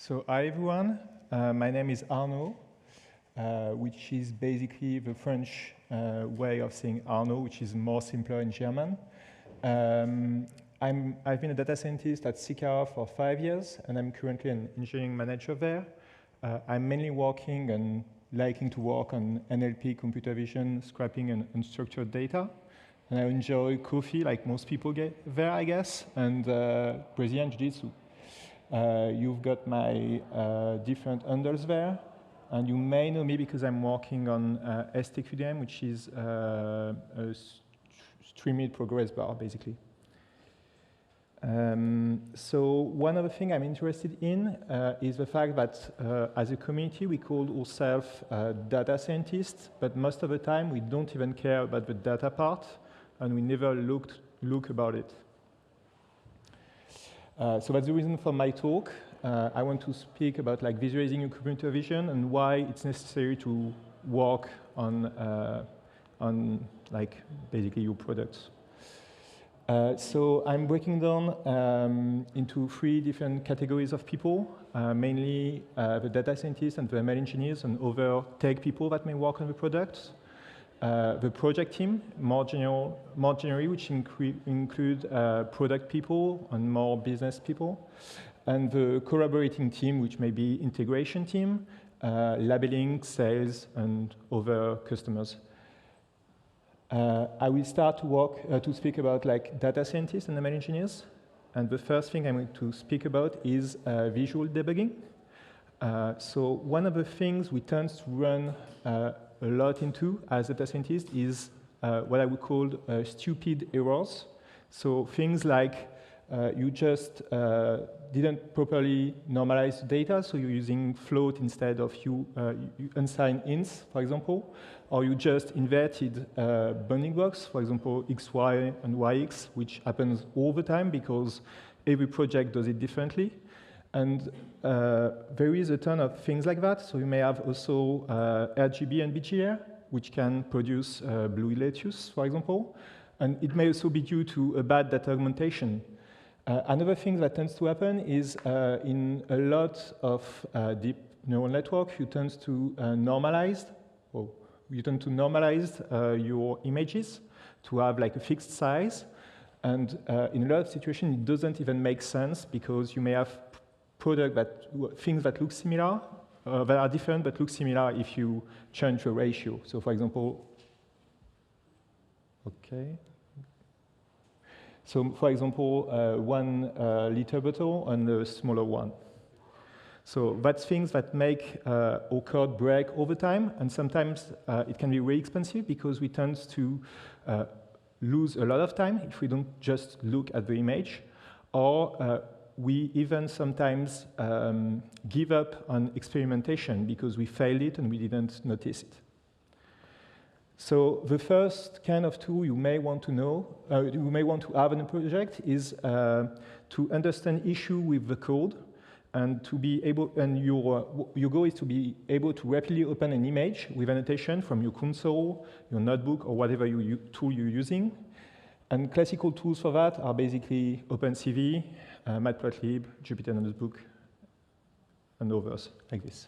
So hi everyone, my name is Arnault, which is basically the French way of saying Arnaud, which is more simpler in German. I've been a data scientist at Sika for 5 years, and I'm currently an engineering manager there. I'm mainly working and liking to work on NLP, computer vision, scraping, and unstructured data. And I enjoy coffee, like most people get there, I guess, and Brazilian Jiu-Jitsu. You've got my different handles there, and you may know me because I'm working on STQDM, which is a streamed progress bar, basically. So one other thing I'm interested in is the fact that as a community, we call ourselves data scientists, but most of the time, we don't even care about the data part, and we never look about it. So that's the reason for my talk. I want to speak about visualizing your computer vision and why it's necessary to work on basically your products. So I'm breaking down into 3 different categories of people, mainly the data scientists and the ML engineers and other tech people that may work on the products. The project team, more generally, which include product people and more business people, and the collaborating team, which may be integration team, labeling, sales, and other customers. I will start to speak about data scientists and ML engineers, and the first thing I'm going to speak about is visual debugging. So one of the things we tend to run a lot into as data scientists is what I would call stupid errors. So things like you just didn't properly normalize the data, so you're using float instead of unsigned ints, for example, or you just inverted bounding box, for example, XY and YX, which happens all the time because every project does it differently. And there is a ton of things like that. So you may have also RGB and BGR, which can produce blue lettuce, for example. And it may also be due to a bad data augmentation. Another thing that tends to happen is in a lot of deep neural network, you tend to normalize your images to have a fixed size. And in a lot of situations, it doesn't even make sense because you may have things that look similar, that are different but look similar if you change the ratio. So for example, one liter bottle and a smaller one. So that's things that make our code break over time, and sometimes it can be really expensive because we tend to lose a lot of time if we don't just look at the image, or we even sometimes give up on experimentation because we failed it and we didn't notice it. So the first kind of tool you may want to have in a project is to understand issue with the code, and to be able, and your goal is to be able to rapidly open an image with annotation from your console, your notebook, or whatever tool you're using. And classical tools for that are basically OpenCV, Matplotlib, Jupyter Notebook, and others like this.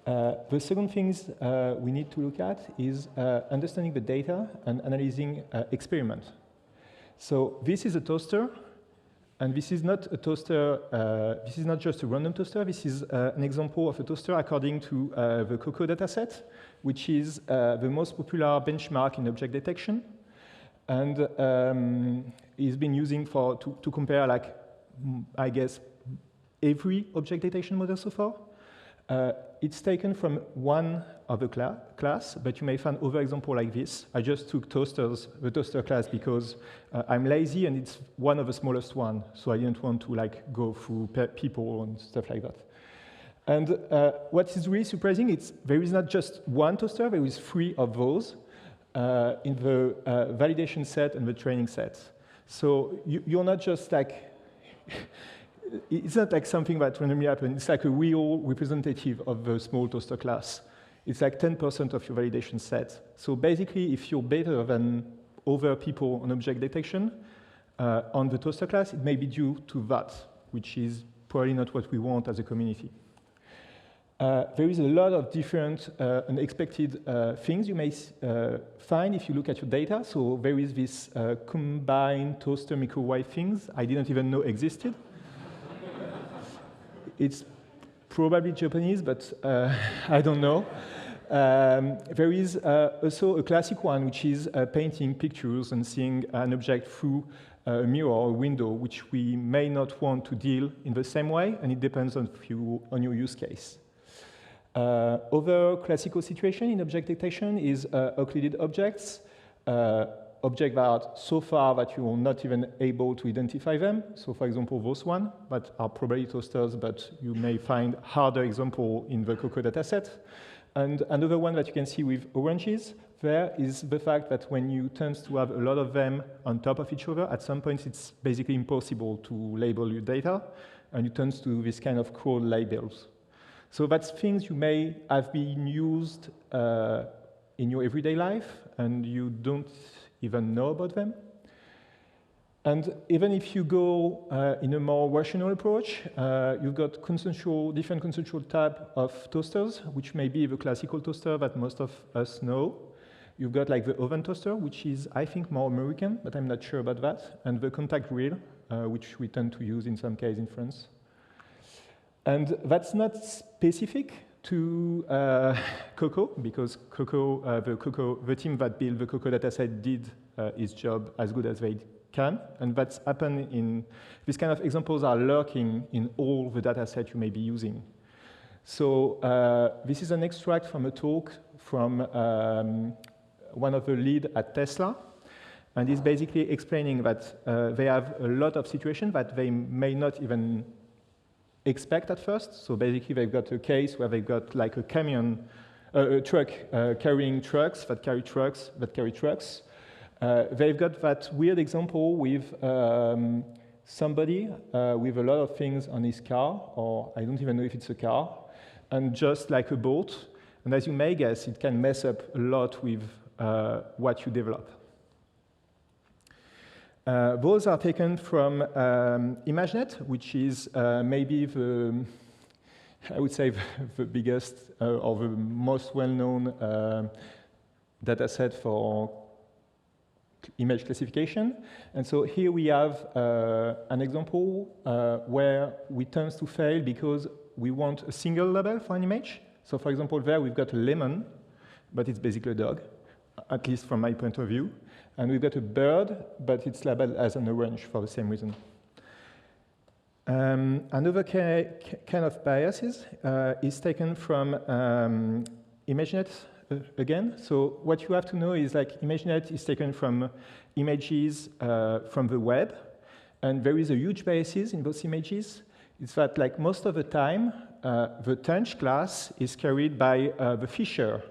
The second thing we need to look at is understanding the data and analyzing experiment. So this is a toaster, and this is not a toaster. This is not just a random toaster. This is an example of a toaster according to the COCO dataset, which is the most popular benchmark in object detection. And it's been using to compare, I guess, every object detection model so far. It's taken from one of the class, but you may find other examples like this. I just took the toaster class because I'm lazy and it's one of the smallest one, so I didn't want to go through people and stuff like that. And what is really surprising is there is not just one toaster, there is 3 of those. In the validation set and the training set. So you're not just it's not something that randomly happens, it's a real representative of the small toaster class. It's 10% of your validation set. So basically, if you're better than other people on object detection on the toaster class, it may be due to that, which is probably not what we want as a community. There is a lot of different unexpected things you may find if you look at your data. So there is this combined toaster microwave things I didn't even know existed. It's probably Japanese, but I don't know. There is also a classic one, which is painting pictures and seeing an object through a mirror or a window, which we may not want to deal in the same way, and it depends on your use case. Other classical situation in object detection is occluded objects, objects that are so far that you are not even able to identify them. So for example, those ones that are probably toasters, but you may find harder example in the Cocoa dataset. And another one that you can see with oranges there is the fact that when you tend to have a lot of them on top of each other, at some point it's basically impossible to label your data, and you tend to do this kind of crawl labels. So that's things you may have been used in your everyday life, and you don't even know about them. And even if you go in a more rational approach, you've got different consensual type of toasters, which may be the classical toaster that most of us know. You've got like the oven toaster, which is, I think, more American, but I'm not sure about that, and the contact grill, which we tend to use in some cases in France. And that's not specific to Cocoa, because Cocoa, the team that built the Cocoa dataset did its job as good as they can, and that's happened in, these kind of examples are lurking in all the dataset you may be using. So this is an extract from a talk from one of the lead at Tesla, and it's basically explaining that they have a lot of situations that they may not even expect at first. So basically they've got a case where they've got like a camion, a truck carrying trucks that carry trucks that carry trucks. They've got that weird example with somebody with a lot of things on his car, or I don't even know if it's a car, and just like a boat. And as you may guess, it can mess up a lot with what you develop. Those are taken from ImageNet, which is maybe the, I would say, the biggest or the most well-known data set for image classification. And so here we have an example where we tend to fail because we want a single label for an image. So for example, there we've got a lemon, but it's basically a dog, at least from my point of view. And we've got a bird, but it's labeled as an orange for the same reason. Another kind of biases is taken from ImageNet again. So what you have to know is like ImageNet is taken from images from the web, and there is a huge biases in those images. It's that like most of the time, the Tunch class is carried by the fisher.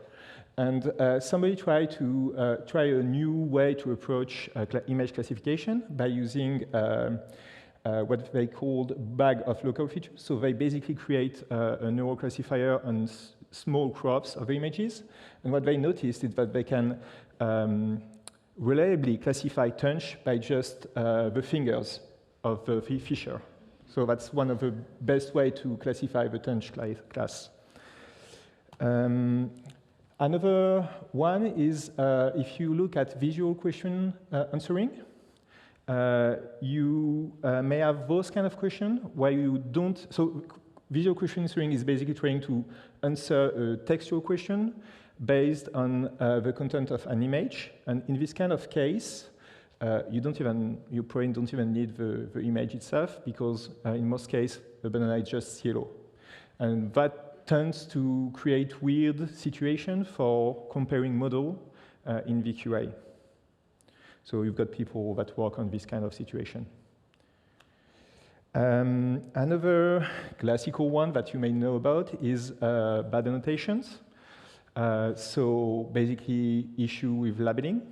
And somebody tried to try a new way to approach image classification by using what they called bag of local features. So they basically create a neural classifier on small crops of images. And what they noticed is that they can reliably classify Tunch by just the fingers of the fisher. So that's one of the best ways to classify the Tunch class. Another one is if you look at visual question answering, you may have those kind of questions where you don't. So visual question answering is basically trying to answer a textual question based on the content of an image. And in this kind of case, you probably don't even need the image itself, because in most cases, the banana is just yellow. And that tends to create weird situations for comparing model in VQA. So you've got people that work on this kind of situation. Another classical one that you may know about is bad annotations. So basically issue with labeling.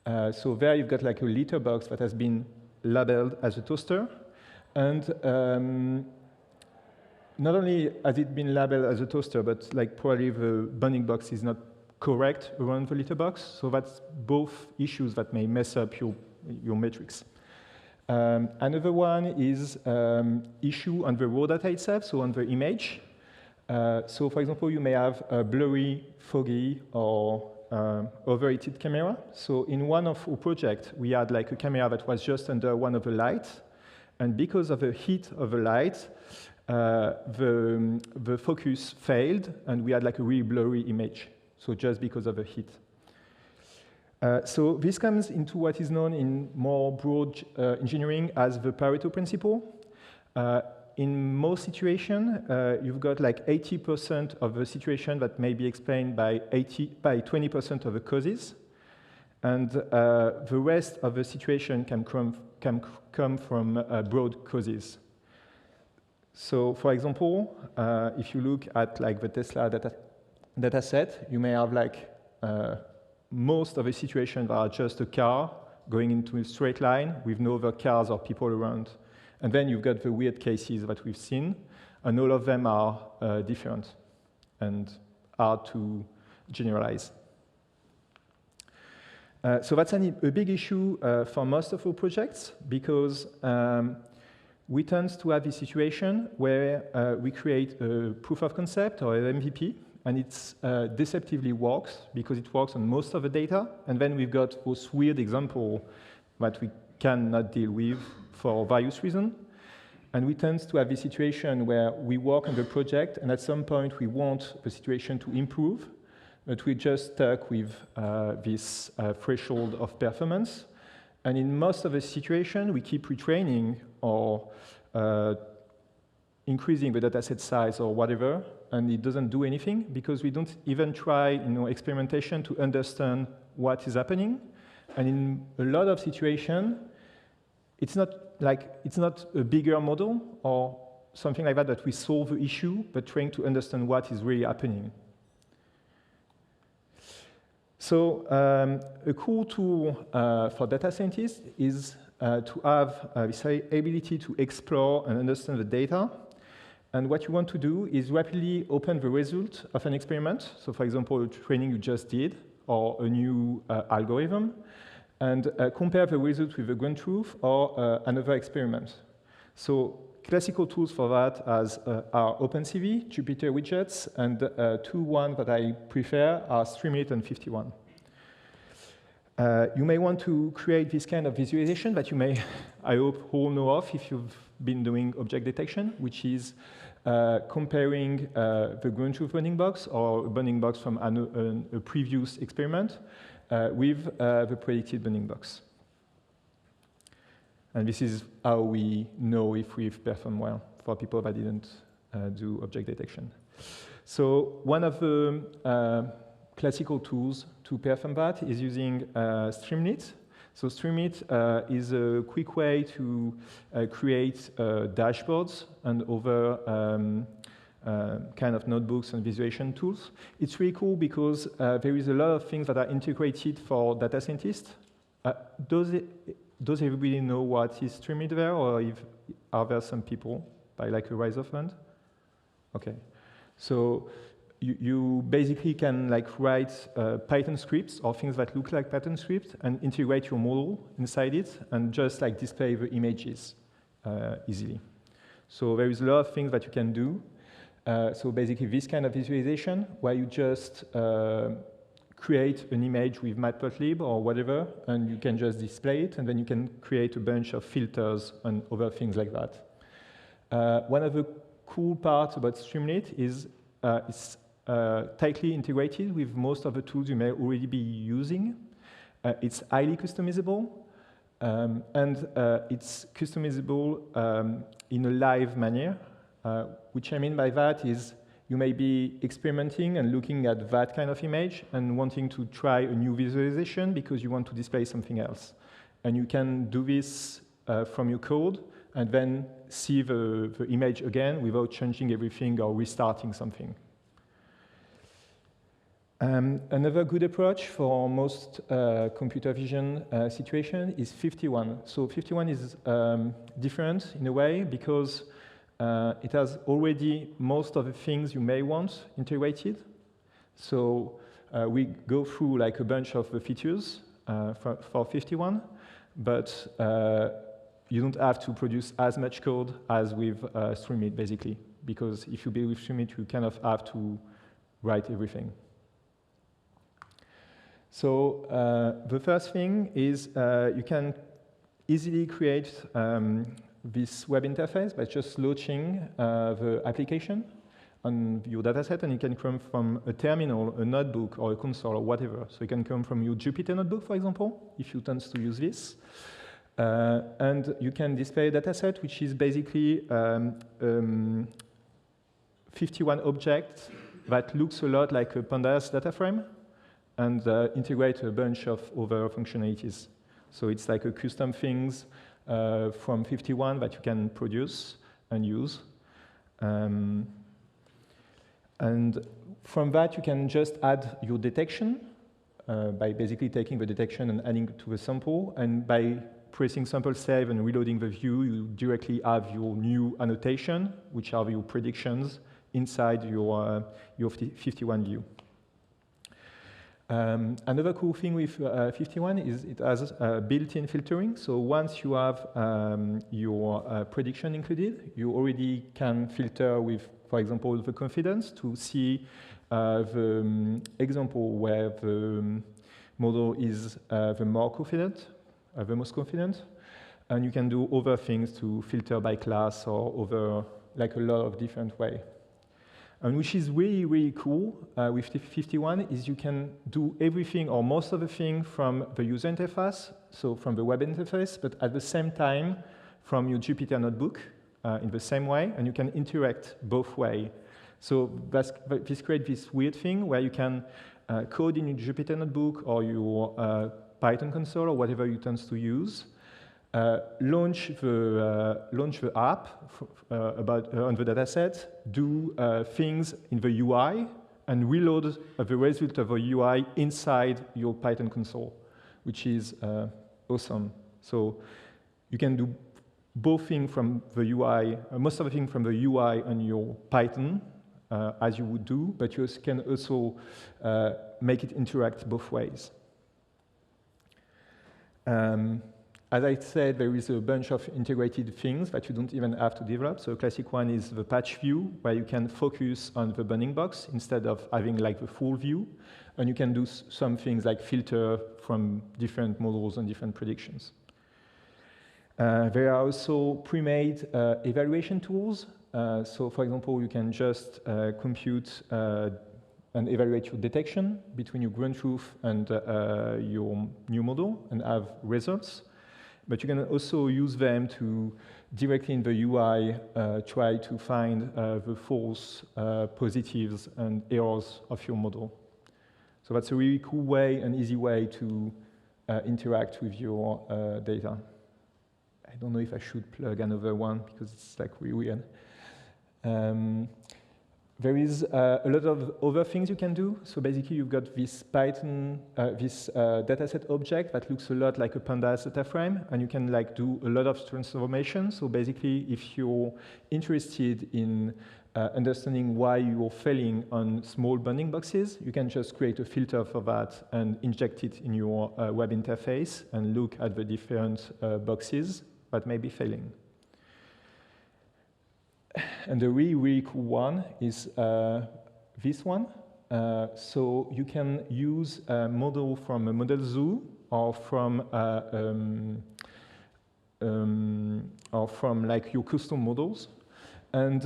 So there you've got like a litter box that has been labeled as a toaster, and not only has it been labeled as a toaster, but like probably the bounding box is not correct around the litter box. So that's both issues that may mess up your metrics. Another one is issue on the raw data itself, so on the image. So for example, you may have a blurry, foggy, or overheated camera. So in one of our projects, we had like a camera that was just under one of the lights. And because of the heat of the light, the focus failed, and we had like a really blurry image. So just because of the heat. So this comes into what is known in more broad engineering as the Pareto principle. In most situations, you've got like 80% of the situation that may be explained by 20% of the causes. And the rest of the situation can come from broad causes. So for example, if you look at like the Tesla data set, you may have like most of the situations are just a car going into a straight line with no other cars or people around. And then you've got the weird cases that we've seen, and all of them are different and hard to generalize. So that's a big issue for most of our projects, because we tend to have this situation where we create a proof of concept or an MVP, and it deceptively works because it works on most of the data. And then we've got those weird examples that we cannot deal with for various reasons. And we tend to have this situation where we work on the project, and at some point we want the situation to improve, but we're just stuck with this threshold of performance. And in most of the situations, we keep retraining or increasing the dataset size or whatever, and it doesn't do anything because we don't even try experimentation to understand what is happening. And in a lot of situations, it's not a bigger model or something like that we solve the issue, but trying to understand what is really happening. So a cool tool for data scientists is to have this ability to explore and understand the data. And what you want to do is rapidly open the result of an experiment. So for example, a training you just did, or a new algorithm, and compare the result with the ground truth or another experiment. So classical tools for that are OpenCV, Jupyter Widgets, and two ones that I prefer are Streamlit and 51. You may want to create this kind of visualization that you may, I hope, all know of if you've been doing object detection, which is comparing the ground truth bounding box or a bounding box from a previous experiment with the predicted bounding box. And this is how we know if we've performed well for people that didn't do object detection. So one of the classical tools to perform that is using Streamlit. So Streamlit is a quick way to create dashboards and other kind of notebooks and visualization tools. It's really cool because there is a lot of things that are integrated for data scientists. Does everybody know what is Streamlit there, or are there some people by like a raise of hand? Okay, so you basically can like write Python scripts or things that look like Python scripts and integrate your model inside it and just like display the images easily. So there is a lot of things that you can do. So basically this kind of visualization where you just create an image with matplotlib or whatever, and you can just display it, and then you can create a bunch of filters and other things like that. One of the cool parts about Streamlit is it's tightly integrated with most of the tools you may already be using. It's highly customizable, and it's customizable in a live manner. Which I mean by that is you may be experimenting and looking at that kind of image and wanting to try a new visualization because you want to display something else. And you can do this from your code and then see the image again without changing everything or restarting something. Another good approach for most computer vision situation is 51. So 51 is different in a way because it has already most of the things you may want integrated. So we go through like a bunch of the features for 51, but you don't have to produce as much code as with Streamlit, basically, because if you build with Streamlit, you kind of have to write everything. So the first thing is you can easily create this web interface by just launching the application on your dataset, and it can come from a terminal, a notebook, or a console, or whatever. So it can come from your Jupyter notebook, for example, if you tend to use this. And you can display a dataset, which is basically 51 objects that looks a lot like a pandas data frame, and integrate a bunch of other functionalities. So it's like a custom things from 51 that you can produce and use. And from that, you can just add your detection by basically taking the detection and adding it to the sample. And by pressing sample save and reloading the view, you directly have your new annotation, which are your predictions inside your 51 view. Another cool thing with 51 is it has built-in filtering. So once you have your prediction included, you already can filter with, for example, the confidence to see the example where the model is the more confident, the most confident. And you can do other things to filter by class or over, like a lot of different ways. And which is really, really cool with 51 is you can do everything or most of the thing from the user interface, so from the web interface, but at the same time from your Jupyter notebook in the same way, and you can interact both ways. So this creates this weird thing where you can code in your Jupyter notebook or your Python console or whatever you tend to use, launch the app on the dataset, do things in the UI, and reload the result of the UI inside your Python console, which is awesome. So you can do both things from the UI, most of the things from the UI on your Python, as you would do, but you can also make it interact both ways. As I said, there is a bunch of integrated things that you don't even have to develop. So a classic one is the patch view, where you can focus on the bounding box instead of having like the full view. And you can do some things like filter from different models and different predictions. There are also pre-made evaluation tools. So for example, you can just compute and evaluate your detection between your ground truth and your new model and have results. But you can also use them to directly in the UI try to find the false positives and errors of your model. So that's a really cool way, an easy way to interact with your data. I don't know if I should plug another one because it's like really weird. There is a lot of other things you can do. So basically, you've got this Python, this dataset object that looks a lot like a pandas data frame, and you can like do a lot of transformation. So basically, if you're interested in understanding why you're failing on small bounding boxes, you can just create a filter for that and inject it in your web interface and look at the different boxes that may be failing. And the really, really cool one is this one. So you can use a model from a model zoo or from like your custom models. And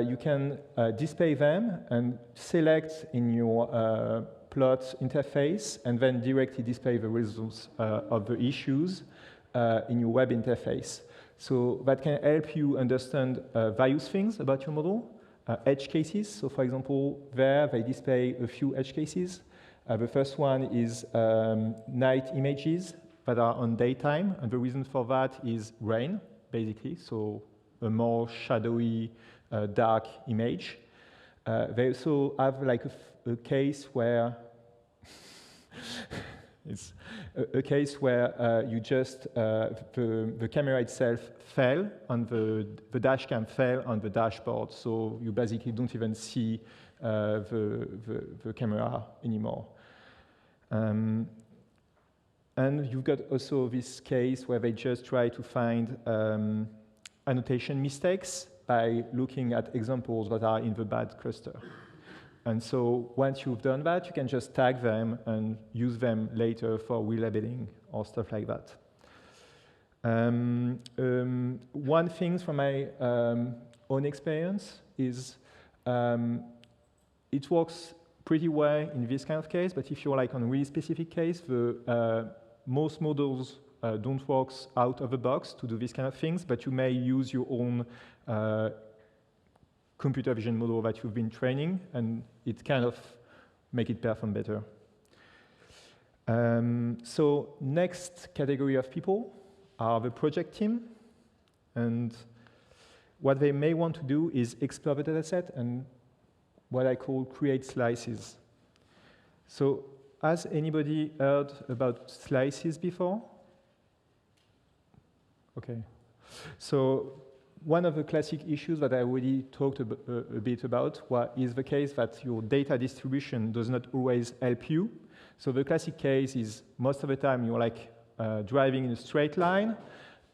you can display them and select in your plot interface and then directly display the results of the issues in your web interface. So that can help you understand various things about your model, edge cases. So for example, there they display a few edge cases. The first one is night images that are on daytime, and the reason for that is rain, basically, so a more shadowy, dark image. They also have like a case where it's a case where you just, the camera itself fell on the dash cam fell on the dashboard, so you basically don't even see the camera anymore. And And you've got also this case where they just try to find annotation mistakes by looking at examples that are in the bad cluster. And so once you've done that, you can just tag them and use them later for relabeling or stuff like that. One thing from my own experience is it works pretty well in this kind of case, but if you're like on a really specific case, the most models don't work out of the box to do these kind of things, but you may use your own computer vision model that you've been training, and it kind of make it perform better. So next category of people are the project team, and what they may want to do is explore the dataset and what I call create slices. So has anybody heard about slices before? Okay. So one of the classic issues that I already talked a bit about is the case that your data distribution does not always help you. So the classic case is most of the time you're like driving in a straight line,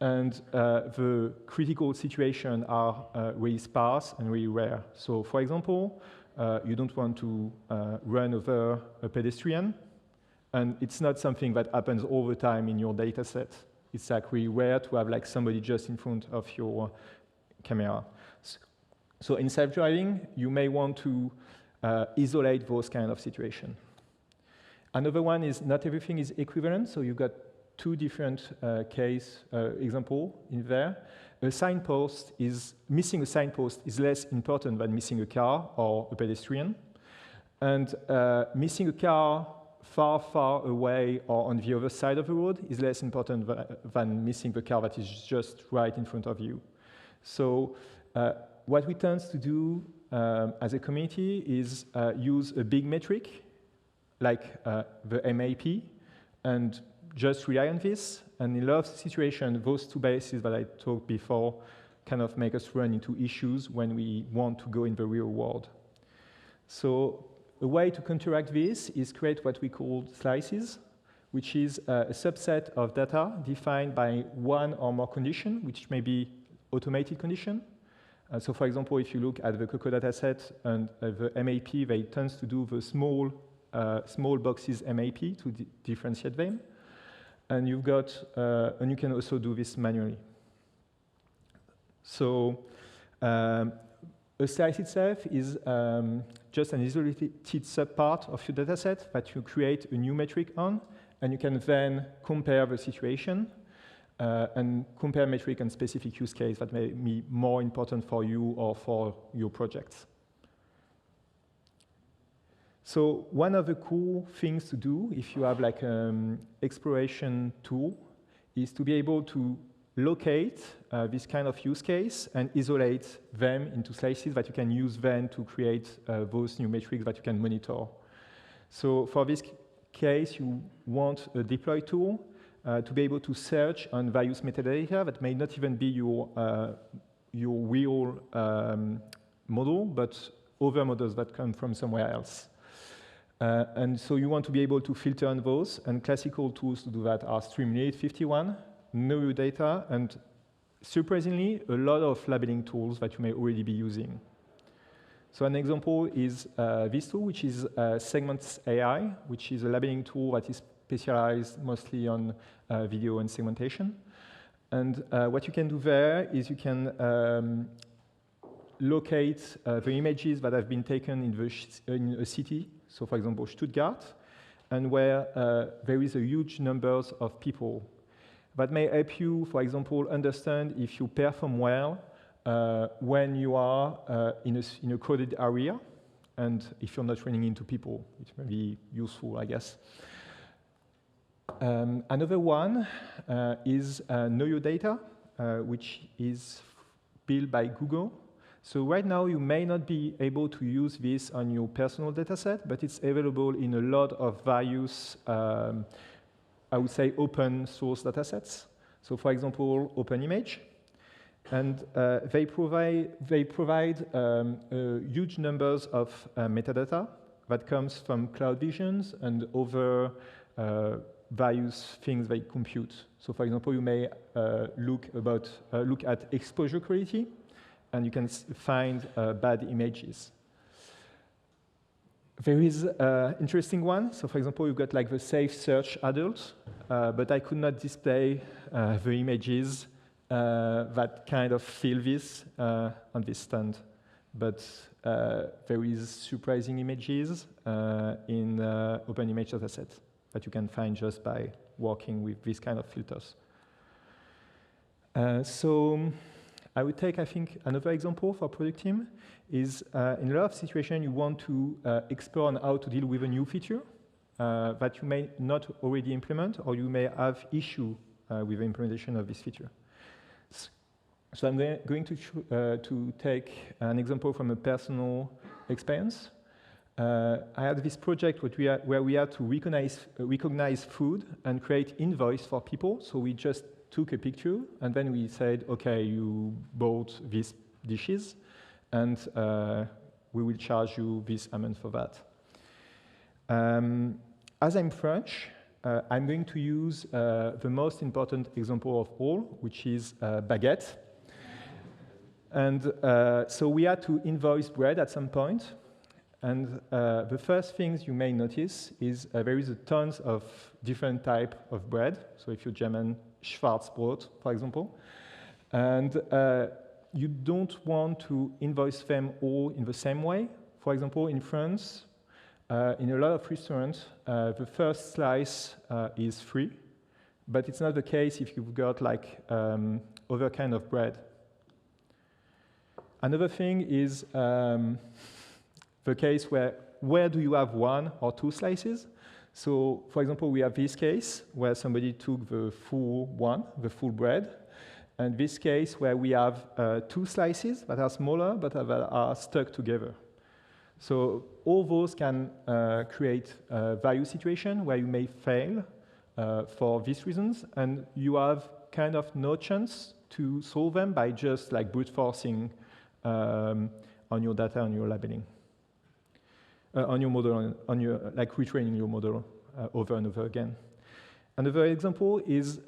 and the critical situations are really sparse and really rare. So for example, you don't want to run over a pedestrian, and it's not something that happens all the time in your data set. It's like really rare to have like somebody just in front of your camera. So in self-driving, you may want to isolate those kind of situations. Another one is not everything is equivalent, so you've got two different case example in there. Missing a signpost is less important than missing a car or a pedestrian. And missing a car far, far away or on the other side of the road is less important than missing the car that is just right in front of you. So what we tend to do as a community is use a big metric, like the MAP, and just rely on this. And in a lot of situations, those two biases that I talked before kind of make us run into issues when we want to go in the real world. So a way to counteract this is create what we call slices, which is a subset of data defined by one or more condition, which may be automated condition. So for example, if you look at the COCO dataset and the MAP, they tend to do the small boxes MAP to differentiate them. And you've got, and you can also do this manually. So a slice itself is just an isolated subpart of your dataset that you create a new metric on, and you can then compare the situation and compare metric and specific use case that may be more important for you or for your projects. So one of the cool things to do if you have like an exploration tool is to be able to locate this kind of use case and isolate them into slices that you can use then to create those new metrics that you can monitor. So for this case, you want a deploy tool to be able to search on various metadata that may not even be your real model, but other models that come from somewhere else. And so you want to be able to filter on those, and classical tools to do that are Streamlit 51, Know Your Data, and surprisingly, a lot of labeling tools that you may already be using. So an example is this tool, which is Segments AI, which is a labeling tool that is specialized mostly on video and segmentation. And what you can do there is you can locate the images that have been taken in a city, so for example, Stuttgart, and where there is a huge numbers of people. That may help you, for example, understand if you perform well when you are in a crowded area, and if you're not running into people. It may be useful, I guess. Another one is Know Your Data, which is built by Google. So right now, you may not be able to use this on your personal dataset, but it's available in a lot of various, I would say, open source datasets. So for example, OpenImage. And they provide huge numbers of metadata that comes from Cloud Visions and other various things they compute. So for example, you may look at exposure quality, and you can find bad images. There is an interesting one. So for example, you've got like the safe search adult, but I could not display the images that kind of fill this on this stand. But there is surprising images in open image dataset that you can find just by working with this kind of filters. So I would take, I think, another example for product team is in a lot of situations you want to explore on how to deal with a new feature that you may not already implement, or you may have issue with the implementation of this feature. So I'm going to take an example from a personal experience. I had this project where we had to recognize food and create invoice for people. So we just took a picture, and then we said, OK, you bought these dishes, and we will charge you this amount for that. As I'm French, I'm going to use the most important example of all, which is baguette. And so we had to invoice bread at some point. And the first things you may notice is there is tons of different types of bread. So if you're German, Schwarzbrot, for example. And you don't want to invoice them all in the same way. For example, in France, in a lot of restaurants, the first slice is free. But it's not the case if you've got like other kind of bread. Another thing is the case where do you have one or two slices? So, for example, we have this case where somebody took the full bread, and this case where we have two slices that are smaller but that are stuck together. So all those can create a value situation where you may fail for these reasons, and you have kind of no chance to solve them by just like brute forcing on your data, on your labeling, on your model, on your like retraining your model over and over again. Another example is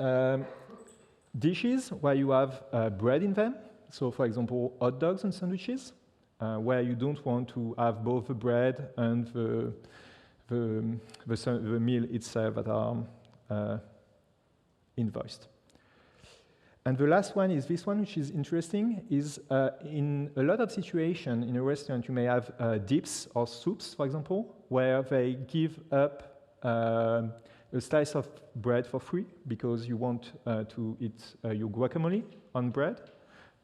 dishes where you have bread in them. So, for example, hot dogs and sandwiches, where you don't want to have both the bread and the meal itself that are invoiced. And the last one is this one, which is interesting, is in a lot of situations in a restaurant, you may have dips or soups, for example, where they give up a slice of bread for free because you want to eat your guacamole on bread.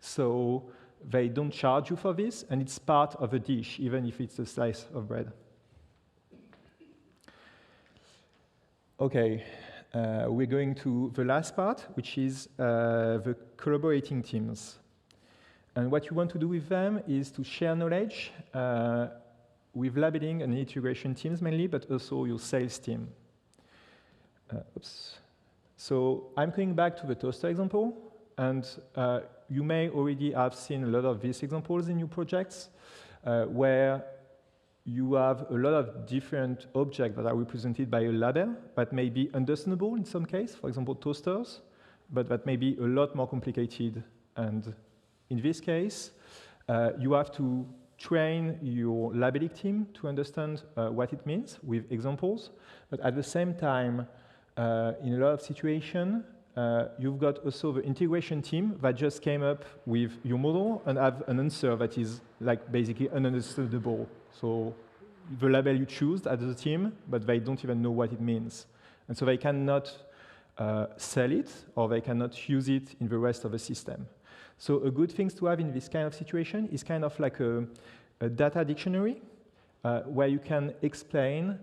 So they don't charge you for this, and it's part of a dish, even if it's a slice of bread. OK. We're going to the last part, which is the collaborating teams. And what you want to do with them is to share knowledge with labeling and integration teams mainly, but also your sales team. So I'm going back to the toaster example. And you may already have seen a lot of these examples in your projects where you have a lot of different objects that are represented by a label that may be understandable in some cases, for example, toasters, but that may be a lot more complicated. And in this case, you have to train your labeling team to understand what it means with examples. But at the same time, in a lot of situations, you've got also the integration team that just came up with your model and have an answer that is like basically ununderstandable. So the label you choose as a team, but they don't even know what it means. And so they cannot sell it, or they cannot use it in the rest of the system. So a good thing to have in this kind of situation is kind of like a data dictionary where you can explain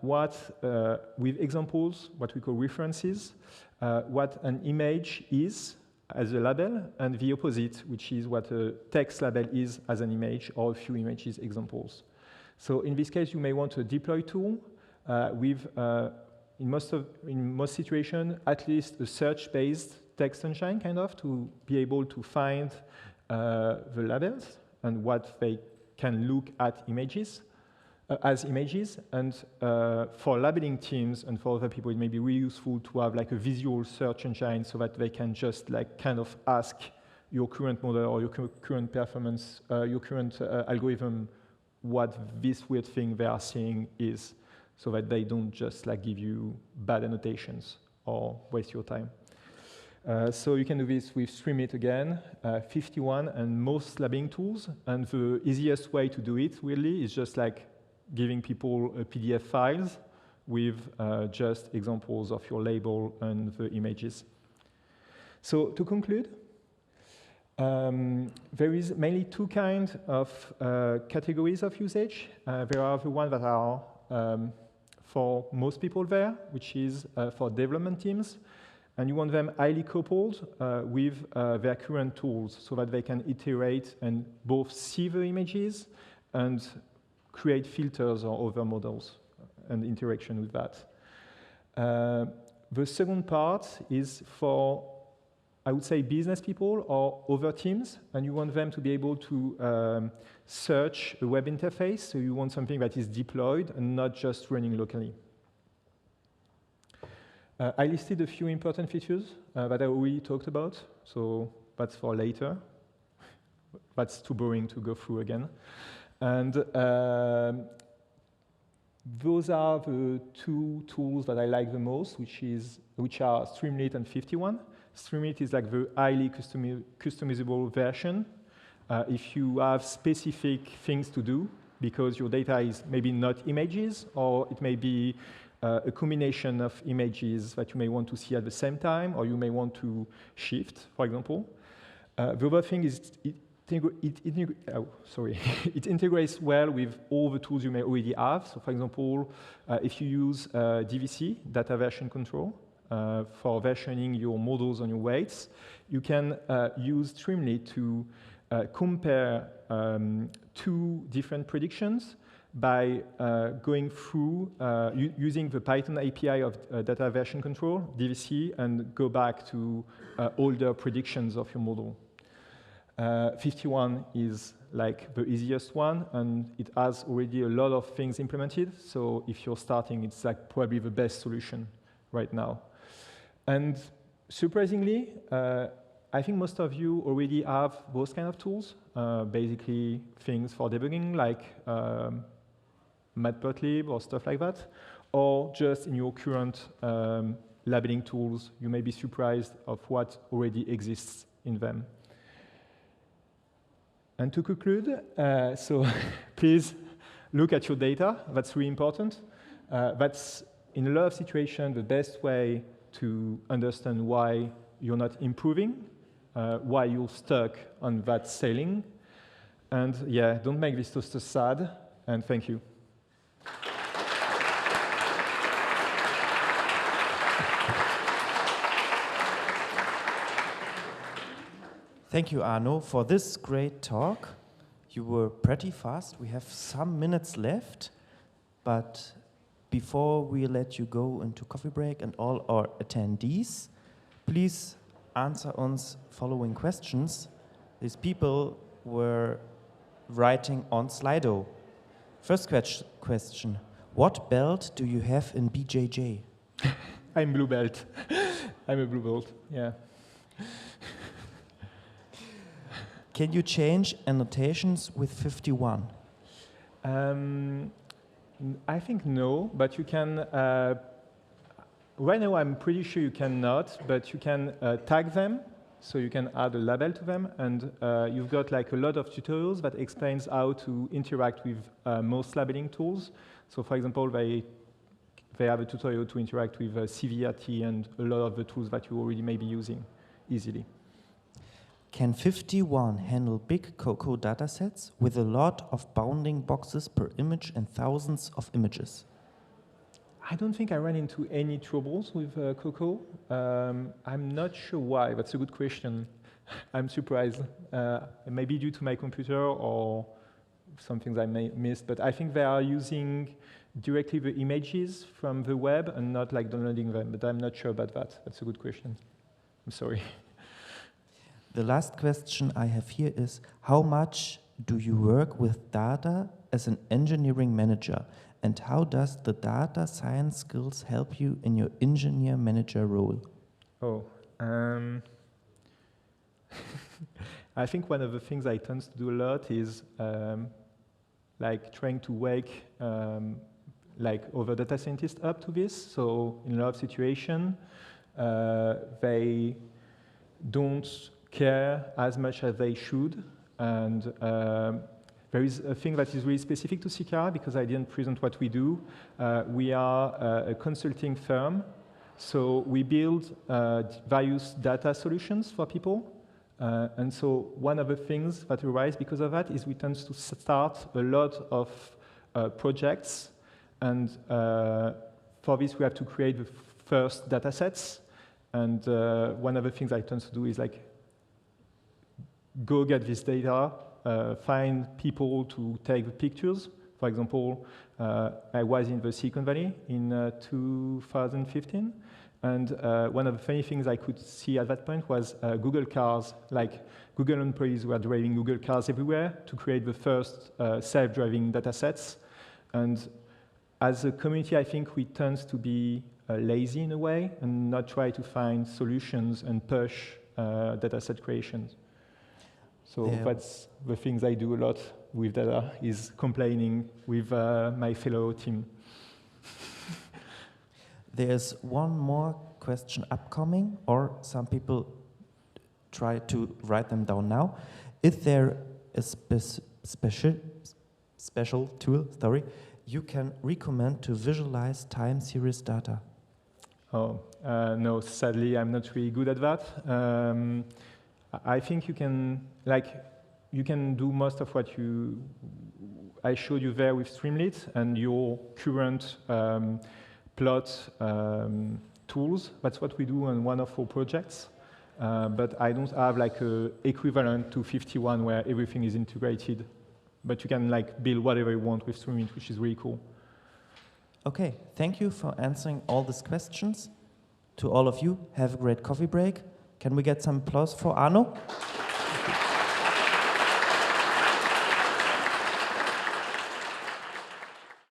with examples, what we call references, what an image is as a label, and the opposite, which is what a text label is as an image, or a few images examples. So in this case, you may want a deploy tool with, in most situations, at least a search-based text engine, kind of, to be able to find the labels and what they can look at images. as images, and for labeling teams and for other people, it may be really useful to have like a visual search engine so that they can just like kind of ask your current model or your current performance, your current algorithm, what this weird thing they are seeing is, so that they don't just like give you bad annotations or waste your time. So you can do this with Streamlit again, 51, and most labeling tools. And the easiest way to do it, really, is just like giving people PDF files with just examples of your label and the images. So to conclude, there is mainly two kinds of categories of usage. There are the ones that are for most people there, which is for development teams. And you want them highly coupled with their current tools so that they can iterate and both see the images and create filters or other models and interaction with that. The second part is for, I would say, business people or other teams, and you want them to be able to search a web interface, so you want something that is deployed and not just running locally. I listed a few important features that I already talked about, so that's for later. That's too boring to go through again. And those are the two tools that I like the most, which are Streamlit and 51. Streamlit is like the highly customizable version. If you have specific things to do, because your data is maybe not images, or it may be a combination of images that you may want to see at the same time, or you may want to shift, for example. The other thing is it integrates well with all the tools you may already have. So, for example, if you use DVC, data version control, for versioning your models on your weights, you can use Streamlit to compare two different predictions by going through, using the Python API of data version control, DVC, and go back to older predictions of your model. 51 is like the easiest one, and it has already a lot of things implemented. So if you're starting, it's like probably the best solution right now. And surprisingly, I think most of you already have those kind of tools, basically things for debugging like Matplotlib or stuff like that, or just in your current labeling tools, you may be surprised of what already exists in them. And to conclude, so please look at your data. That's really important. That's, in a lot of situations, the best way to understand why you're not improving, why you're stuck on that sailing. And yeah, don't make this toaster sad, and thank you. Thank you, Arnaud, for this great talk. You were pretty fast. We have some minutes left, but before we let you go into coffee break and all our attendees, please answer us following questions. These people were writing on Slido. First question, what belt do you have in BJJ? I'm blue belt. I'm a blue belt, yeah. Can you change annotations with 51? I think no, but you can, right now I'm pretty sure you cannot, but you can tag them, so you can add a label to them, and you've got like a lot of tutorials that explains how to interact with most labeling tools. So for example, they have a tutorial to interact with CVRT and a lot of the tools that you already may be using easily. Can 51 handle big COCO datasets with a lot of bounding boxes per image and thousands of images? I don't think I ran into any troubles with COCO. I'm not sure why. That's a good question. I'm surprised. It may be due to my computer or some things I may missed, but I think they are using directly the images from the web and not like downloading them, but I'm not sure about that. That's a good question. I'm sorry. The last question I have here is, how much do you work with data as an engineering manager? And how does the data science skills help you in your engineer manager role? Oh, I think one of the things I tend to do a lot is like trying to wake like other data scientists up to this. So in a lot of situations, they don't care as much as they should. And there is a thing that is really specific to CKR because I didn't present what we do. We are a consulting firm. So we build various data solutions for people. And so one of the things that arise because of that is we tend to start a lot of projects. And for this, we have to create the first data sets. And one of the things I tend to do is like go get this data, find people to take the pictures. For example, I was in the Silicon Valley in 2015. And one of the funny things I could see at that point was Google cars, like Google employees were driving Google cars everywhere to create the first self-driving data sets. And as a community, I think we tend to be lazy in a way and not try to find solutions and push data set creations. So that's the things I do a lot with data, is complaining with my fellow team. There's one more question upcoming, or some people try to write them down now. Is there a special tool, you can recommend to visualize time series data? Oh, no, sadly, I'm not really good at that. I think you can do most of what I showed you there with Streamlit and your current plot tools. That's what we do on one of our projects. But I don't have like a equivalent to 51 where everything is integrated. But you can like build whatever you want with Streamlit, which is really cool. Okay, thank you for answering all these questions. To all of you, have a great coffee break. Can we get some applause for Arnault?